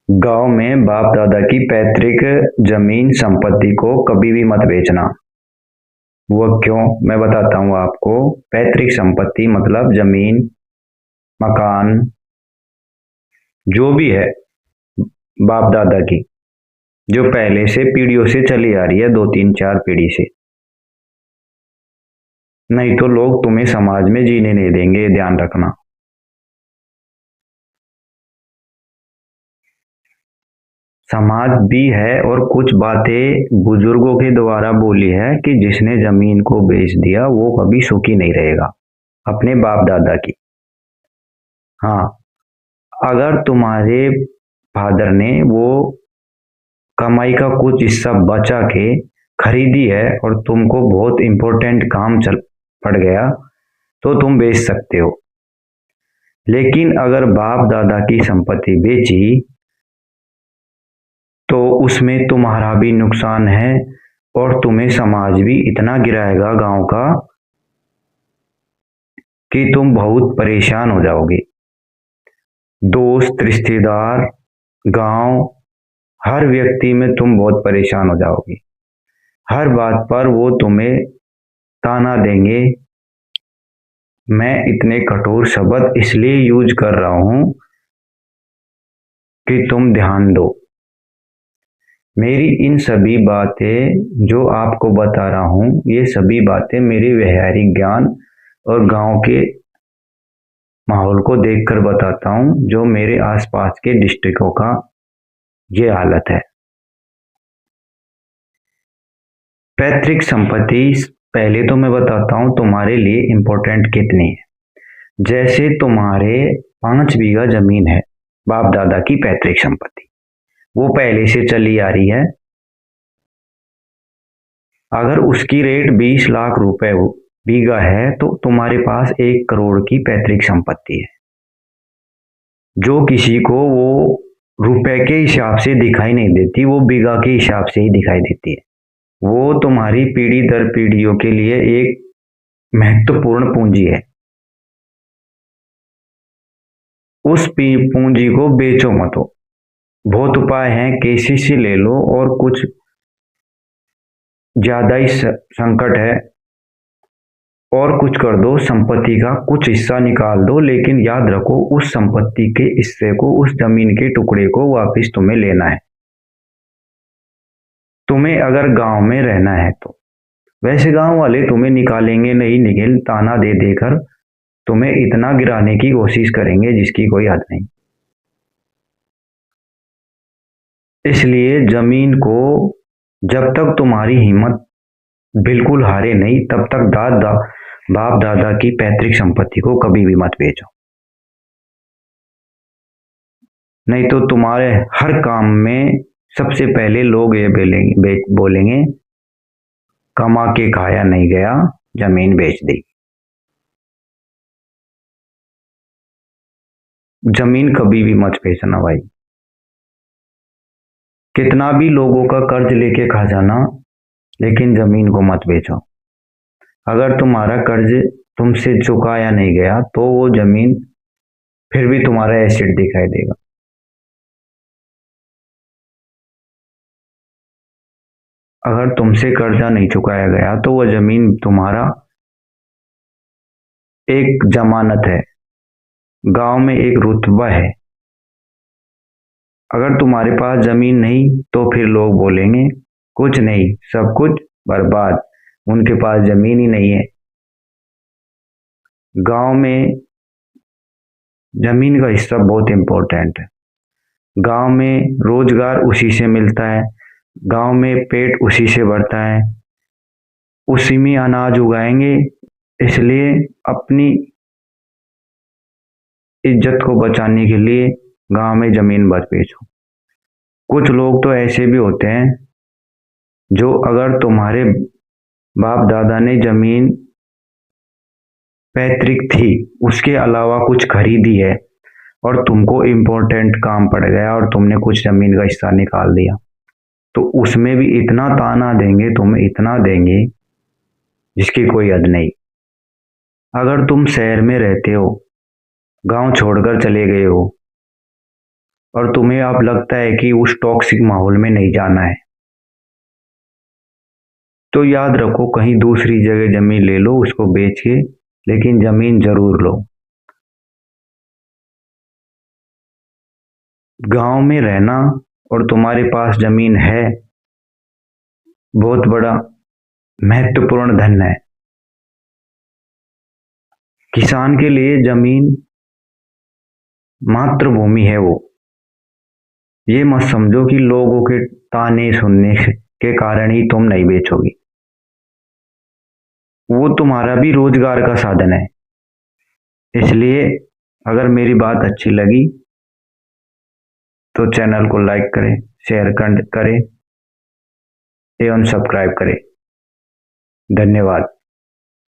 गांव में बाप दादा की पैतृक जमीन संपत्ति को कभी भी मत बेचना। वो क्यों? मैं बताता हूँ आपको। पैतृक संपत्ति मतलब जमीन, मकान, जो भी है बाप दादा की, जो पहले से पीढ़ियों से चली आ रही है, 2 3 4 पीढ़ी से। नहीं तो लोग तुम्हें समाज में जीने नहीं देंगे, ये ध्यान रखना। समाज भी है और कुछ बातें बुजुर्गों के द्वारा बोली है कि जिसने जमीन को बेच दिया वो कभी सुखी नहीं रहेगा, अपने बाप दादा की। हाँ, अगर तुम्हारे फादर ने वो कमाई का कुछ हिस्सा बचा के खरीदी है और तुमको बहुत इंपॉर्टेंट काम चल पड़ गया तो तुम बेच सकते हो। लेकिन अगर बाप दादा की संपत्ति बेची तो उसमें तुम्हारा भी नुकसान है और तुम्हें समाज भी इतना गिराएगा गांव का कि तुम बहुत परेशान हो जाओगे। दोस्त, रिश्तेदार, गांव, हर व्यक्ति में तुम बहुत परेशान हो जाओगे। हर बात पर वो तुम्हें ताना देंगे। मैं इतने कठोर शब्द इसलिए यूज कर रहा हूं कि तुम ध्यान दो। मेरी इन सभी बातें जो आपको बता रहा हूं, ये सभी बातें मेरी व्यवहारिक ज्ञान और गांव के माहौल को देखकर बताता हूं, जो मेरे आसपास के डिस्ट्रिक्टों का ये हालत है। पैतृक संपत्ति, पहले तो मैं बताता हूं तुम्हारे लिए इम्पोर्टेंट कितनी है। जैसे तुम्हारे 5 बीघा जमीन है, बाप दादा की पैतृक संपत्ति, वो पहले से चली आ रही है। अगर उसकी रेट 20 लाख रुपए बीघा है तो तुम्हारे पास 1 करोड़ की पैतृक संपत्ति है, जो किसी को वो रुपए के हिसाब से दिखाई नहीं देती, वो बीघा के हिसाब से ही दिखाई देती है। वो तुम्हारी पीढ़ी दर पीढ़ियों के लिए एक महत्वपूर्ण पूंजी है। उस पूंजी को बेचो मत। हो बहुत उपाय हैं, केसीसी ले लो और कुछ ज्यादा ही संकट है और कुछ कर दो, संपत्ति का कुछ हिस्सा निकाल दो, लेकिन याद रखो उस संपत्ति के हिस्से को, उस जमीन के टुकड़े को वापस तुम्हें लेना है। तुम्हें अगर गांव में रहना है तो वैसे गांव वाले तुम्हें निकालेंगे नहीं, निकल ताना दे देकर तुम्हें इतना गिराने की कोशिश करेंगे जिसकी कोई हद नहीं। इसलिए जमीन को जब तक तुम्हारी हिम्मत बिल्कुल हारे नहीं, तब तक बाप दादा की पैतृक संपत्ति को कभी भी मत बेचो। नहीं तो तुम्हारे हर काम में सबसे पहले लोग ये बोलेंगे, कमा के खाया नहीं गया, जमीन बेच दी। जमीन कभी भी मत बेचना भाई। कितना भी लोगों का कर्ज लेके खा जाना, लेकिन जमीन को मत बेचो। अगर तुम्हारा कर्ज तुमसे चुकाया नहीं गया तो वो जमीन फिर भी तुम्हारा एसेट दिखाई देगा। अगर तुमसे कर्जा नहीं चुकाया गया तो वो जमीन तुम्हारा एक जमानत है, गांव में एक रुतबा है। अगर तुम्हारे पास जमीन नहीं तो फिर लोग बोलेंगे कुछ नहीं, सब कुछ बर्बाद, उनके पास जमीन ही नहीं है। गांव में जमीन का हिस्सा बहुत इंपॉर्टेंट है। गांव में रोजगार उसी से मिलता है, गांव में पेट उसी से भरता है, उसी में अनाज उगाएंगे। इसलिए अपनी इज्जत को बचाने के लिए गांव में जमीन मत बेचो। कुछ लोग तो ऐसे भी होते हैं जो, अगर तुम्हारे बाप दादा ने जमीन पैतृक थी उसके अलावा कुछ खरीदी है और तुमको इम्पोर्टेंट काम पड़ गया और तुमने कुछ जमीन का हिस्सा निकाल दिया, तो उसमें भी इतना ताना देंगे, तुम्हें इतना देंगे जिसकी कोई हद नहीं। अगर तुम शहर में रहते हो, गांव छोड़कर चले गए हो, और तुम्हें अब लगता है कि उस टॉक्सिक माहौल में नहीं जाना है, तो याद रखो कहीं दूसरी जगह ज़मीन ले लो उसको बेच के, लेकिन ज़मीन ज़रूर लो। गाँव में रहना और तुम्हारे पास ज़मीन है, बहुत बड़ा महत्वपूर्ण धन है। किसान के लिए ज़मीन मातृभूमि है वो। ये मत समझो कि लोगों के ताने सुनने के कारण ही तुम नहीं बेचोगी। वो तुम्हारा भी रोज़गार का साधन है। इसलिए अगर मेरी बात अच्छी लगी तो चैनल को लाइक करें, शेयर करें एवं सब्सक्राइब करें। धन्यवाद।